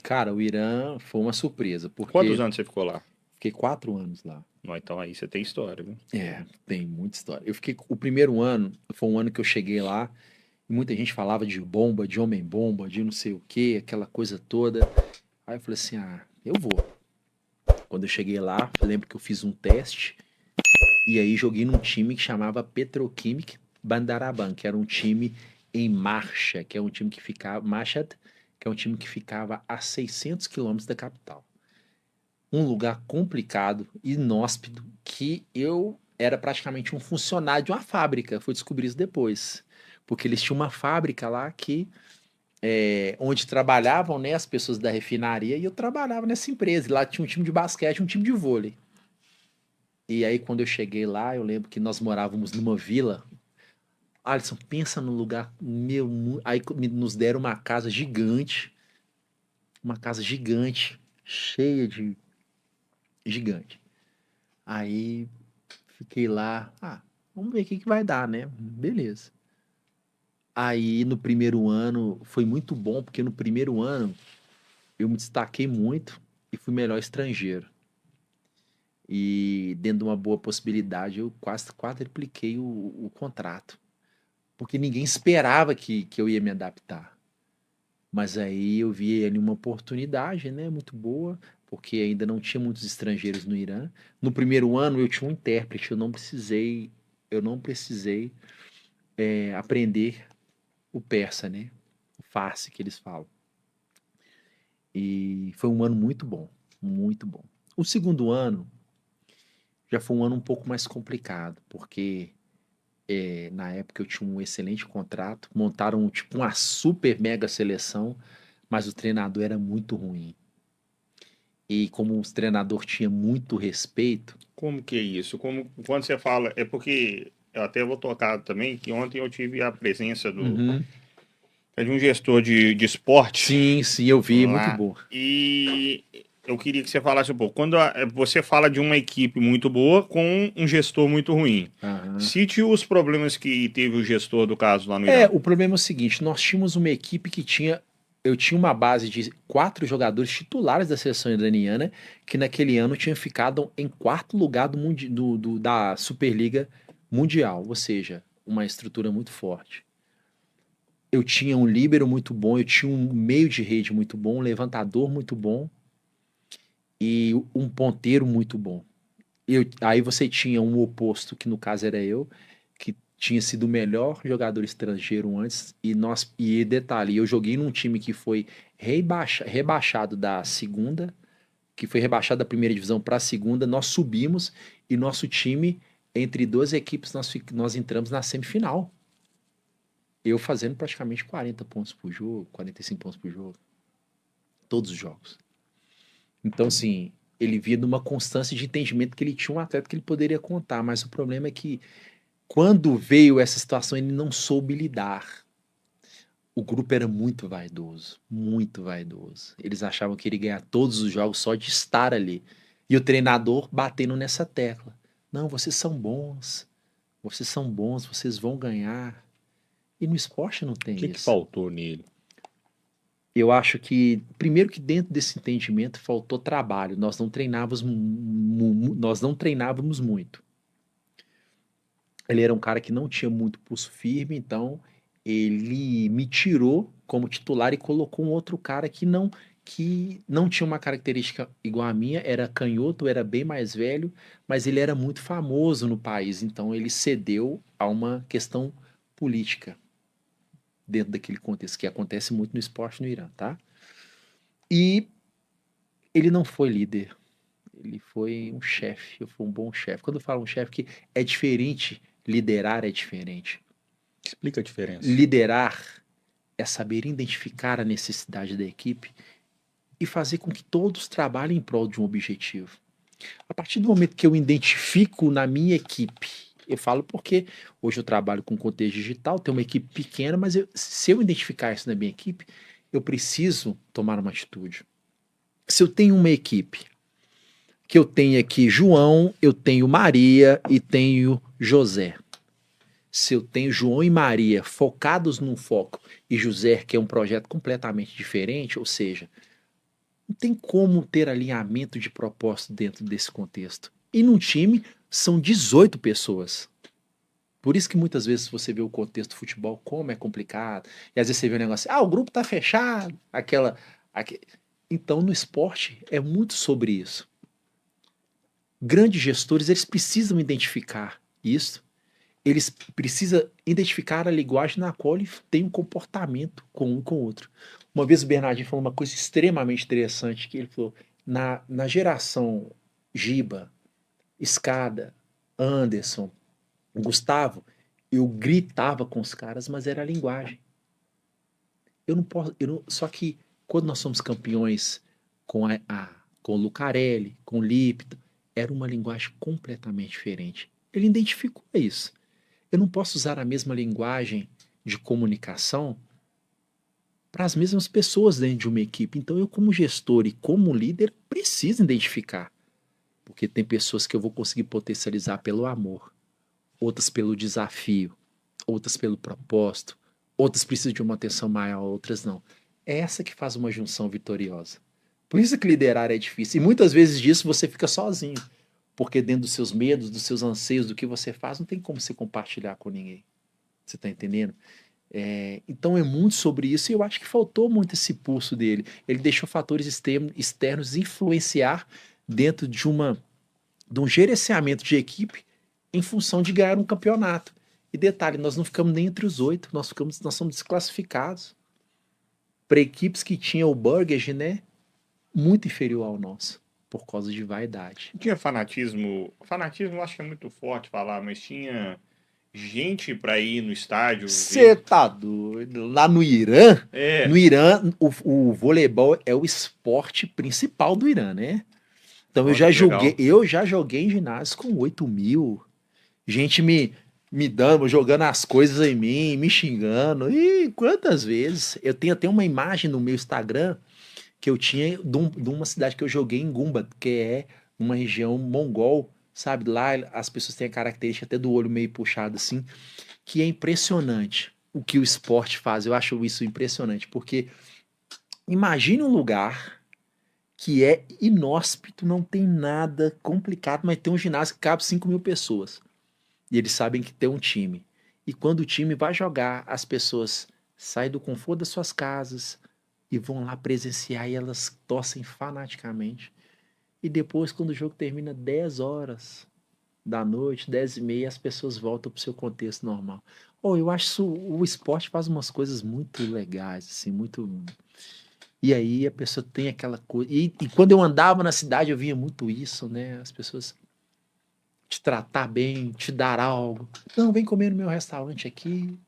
Cara, o Irã foi uma surpresa, Quantos porque anos você ficou lá? fiquei 4 anos lá. Não, então aí você tem história, viu? É, tem muita história. Eu fiquei, o primeiro ano foi um ano que eu cheguei lá e muita gente falava de bomba, de homem-bomba, de não sei o quê, aquela coisa toda. Aí eu falei assim, eu vou. Quando eu cheguei lá, eu lembro que eu fiz um teste e aí joguei num time que chamava Petroquímica Bandaraban, que era um time em marcha, que é um time que ficava, Mashhad, que é um time que ficava a 600 quilômetros da capital. Um lugar complicado, inóspito, que eu era praticamente um funcionário de uma fábrica. Fui descobrir isso depois. Porque eles tinham uma fábrica lá que onde trabalhavam, né, as pessoas da refinaria e eu trabalhava nessa empresa. E lá tinha um time de basquete, um time de vôlei. E aí quando eu cheguei lá, eu lembro que nós morávamos numa vila. Alisson, pensa no lugar meu, aí nos deram uma casa gigante, cheia de gigante. Aí fiquei lá, vamos ver o que que vai dar, né? Beleza. Aí no primeiro ano foi muito bom, porque no primeiro ano eu me destaquei muito e fui melhor estrangeiro. E dentro de uma boa possibilidade eu quase quadripliquei o contrato. Porque ninguém esperava que eu ia me adaptar. Mas aí eu vi ali uma oportunidade, né, muito boa, porque ainda não tinha muitos estrangeiros no Irã. No primeiro ano eu tinha um intérprete, eu não precisei aprender o persa, né? O farsi que eles falam. E foi um ano muito bom, muito bom. O segundo ano já foi um ano um pouco mais complicado, porque na época eu tinha um excelente contrato, montaram tipo uma super mega seleção, mas o treinador era muito ruim. E como o treinador tinha muito respeito, Como que é isso? Como, quando você fala, é porque eu até vou tocar também, que ontem eu tive a presença uhum. de um gestor de esporte Sim, sim, eu vi, muito lá bom. e eu queria que você falasse um pouco. Quando você fala de uma equipe muito boa com um gestor muito ruim, Aham. cite os problemas que teve o gestor do caso lá no Irã. O problema é o seguinte, nós tínhamos uma equipe eu tinha uma base de 4 jogadores titulares da seleção iraniana que naquele ano tinham ficado em quarto lugar da Superliga Mundial, ou seja, uma estrutura muito forte. Eu tinha um líbero muito bom, eu tinha um meio de rede muito bom, um levantador muito bom e um ponteiro muito bom. Aí você tinha um oposto, que no caso era eu, que tinha sido o melhor jogador estrangeiro antes, e detalhe, eu joguei num time que foi rebaixado da segunda, que foi rebaixado da primeira divisão para a segunda, nós subimos e nosso time, entre duas equipes, nós entramos na semifinal. Eu fazendo praticamente 40 pontos por jogo, 45 pontos por jogo, todos os jogos. Então, assim, ele via numa constância de entendimento que ele tinha um atleta que ele poderia contar, mas o problema é que quando veio essa situação, ele não soube lidar. O grupo era muito vaidoso, muito vaidoso. Eles achavam que ele ia ganhar todos os jogos só de estar ali. E o treinador batendo nessa tecla. Não, vocês são bons, vocês vão ganhar. E no esporte não O tem que isso. faltou nele? Eu acho que, primeiro que dentro desse entendimento faltou trabalho. Nós não treinávamos muito. Ele era um cara que não tinha muito pulso firme, então ele me tirou como titular e colocou um outro cara que não tinha uma característica igual a minha, era canhoto, era bem mais velho, mas ele era muito famoso no país, então ele cedeu a uma questão política dentro daquele contexto que acontece muito no esporte no Irã, tá? E ele não foi líder, ele foi um chefe, eu fui um bom chefe. Quando eu falo um chefe que é diferente, liderar é diferente. Explica a diferença. Liderar é saber identificar a necessidade da equipe e fazer com que todos trabalhem em prol de um objetivo. A partir do momento que eu identifico na minha equipe, eu falo porque hoje eu trabalho com contexto digital, tenho uma equipe pequena, mas se eu identificar isso na minha equipe, eu preciso tomar uma atitude. Se eu tenho uma equipe que eu tenho aqui João, eu tenho Maria e tenho José. Se eu tenho João e Maria focados num foco e José, que é um projeto completamente diferente, ou seja, Não tem como ter alinhamento de propósito dentro desse contexto. E num time são 18 pessoas. Por isso que muitas vezes você vê o contexto do futebol como é complicado. E às vezes você vê um negócio assim, o grupo tá fechado, Então no esporte é muito sobre isso. Grandes gestores, eles precisam identificar isso. Eles precisam identificar a linguagem na qual ele tem um comportamento com um com o outro. Uma vez o Bernardinho falou uma coisa extremamente interessante, que ele falou, na geração Giba, Escada, Anderson, Gustavo, eu gritava com os caras, mas era a linguagem. Eu não posso, só que quando nós somos campeões com o Lucarelli, com o Lipton, era uma linguagem completamente diferente. Ele identificou isso. Eu não posso usar a mesma linguagem de comunicação para as mesmas pessoas dentro de uma equipe. Então, eu, como gestor e como líder, preciso identificar. Porque tem pessoas que eu vou conseguir potencializar pelo amor, outras pelo desafio, outras pelo propósito, outras precisam de uma atenção maior, outras não. É essa que faz uma junção vitoriosa. Por isso que liderar é difícil. E muitas vezes disso você fica sozinho. Porque dentro dos seus medos, dos seus anseios, do que você faz, não tem como você compartilhar com ninguém. Você está entendendo? Então é muito sobre isso e eu acho que faltou muito esse pulso dele. Ele deixou fatores externos influenciar dentro de um gerenciamento de equipe em função de ganhar um campeonato. E detalhe, nós não ficamos nem entre os 8, nós somos desclassificados para equipes que tinham o Burgess, né, muito inferior ao nosso, por causa de vaidade. Tinha fanatismo. Fanatismo eu acho que é muito forte falar, mas tinha gente pra ir no estádio Você ver. tá doido? Lá no Irã, É, o voleibol é o esporte principal do Irã, né? Então ó, que legal. eu já joguei em ginásio com 8.000. Gente me dando, jogando as coisas em mim, me xingando. E quantas vezes? Eu tenho até uma imagem no meu Instagram que eu tinha de uma cidade que eu joguei em Gumba, que é uma região mongol, sabe? Lá as pessoas têm a característica até do olho meio puxado assim, que é impressionante o que o esporte faz. Eu acho isso impressionante, porque imagine um lugar que é inóspito, não tem nada complicado, mas tem um ginásio que cabe 5.000 pessoas. E eles sabem que tem um time. E quando o time vai jogar, as pessoas saem do conforto das suas casas e vão lá presenciar e elas torcem fanaticamente. E depois, quando o jogo termina 10 horas da noite, 10h30, as pessoas voltam para o seu contexto normal. Oh, eu acho isso, o esporte faz umas coisas muito legais, assim, muito. E aí a pessoa tem aquela coisa. E quando eu andava na cidade, eu via muito isso, né? As pessoas te tratar bem, te dar algo. Não, vem comer no meu restaurante aqui.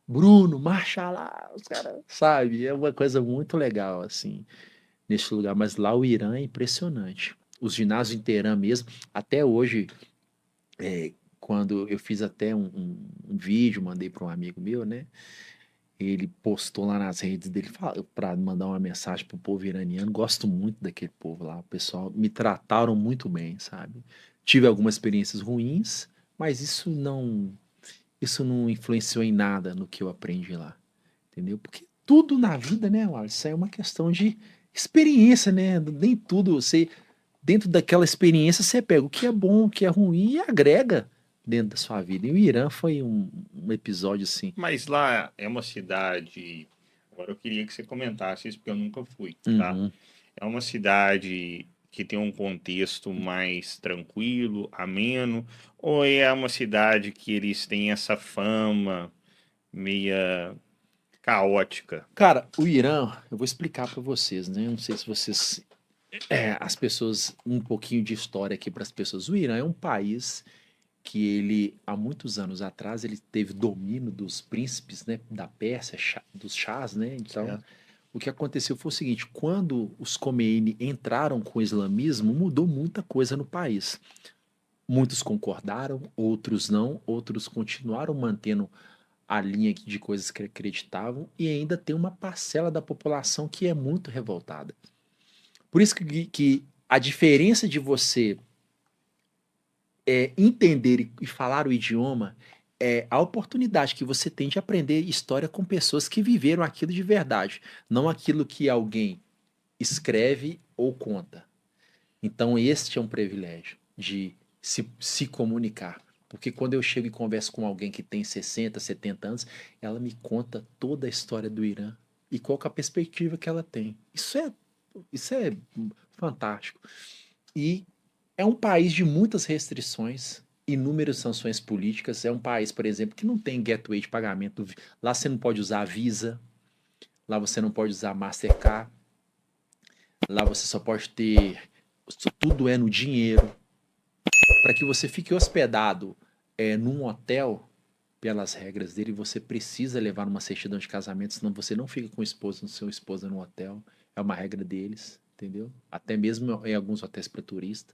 Bruno, marcha lá, os caras, sabe? É uma coisa muito legal, assim, nesse lugar. Mas lá o Irã é impressionante. Os ginásios em Teherã mesmo, até hoje, quando eu fiz até um vídeo, mandei para um amigo meu, né? Ele postou lá nas redes dele para mandar uma mensagem pro povo iraniano. Gosto muito daquele povo lá. O pessoal me trataram muito bem, sabe? Tive algumas experiências ruins, mas isso não influenciou em nada no que eu aprendi lá, entendeu? Porque tudo na vida, né, Wallace, isso é uma questão de experiência, né? Nem tudo você dentro daquela experiência você pega o que é bom, o que é ruim e agrega dentro da sua vida. E o Irã foi um episódio assim. Mas lá é uma cidade. Agora eu queria que você comentasse isso, porque eu nunca fui, tá? Uhum. É uma cidade que tem um contexto mais tranquilo, ameno, ou é uma cidade que eles têm essa fama meia caótica? Cara, o Irã, eu vou explicar para vocês, né? Eu não sei se vocês, as pessoas, um pouquinho de história aqui para as pessoas. O Irã é um país que ele, há muitos anos atrás, ele teve domínio dos príncipes, né, da Pérsia, dos chás, né? Então, Certo? o que aconteceu foi o seguinte: quando os Khomeini entraram com o islamismo, mudou muita coisa no país. Muitos concordaram, outros não, outros continuaram mantendo a linha de coisas que acreditavam e ainda tem uma parcela da população que é muito revoltada. Por isso que a diferença de você entender e falar o idioma é a oportunidade que você tem de aprender história com pessoas que viveram aquilo de verdade, não aquilo que alguém escreve ou conta. Então, este é um privilégio de se comunicar. Porque quando eu chego e converso com alguém que tem 60, 70 anos, ela me conta toda a história do Irã e qual que é a perspectiva que ela tem. Isso é fantástico. E é um país de muitas restrições, inúmeras sanções políticas. É um país, por exemplo, que não tem gateway de pagamento. Lá você não pode usar Visa, lá você não pode usar Mastercard, lá você só pode ter. Tudo é no dinheiro. Para que você fique hospedado num hotel, pelas regras dele, você precisa levar uma certidão de casamento, senão você não fica com o esposo, seu esposa no hotel. É uma regra deles, entendeu? Até mesmo em alguns hotéis para turista.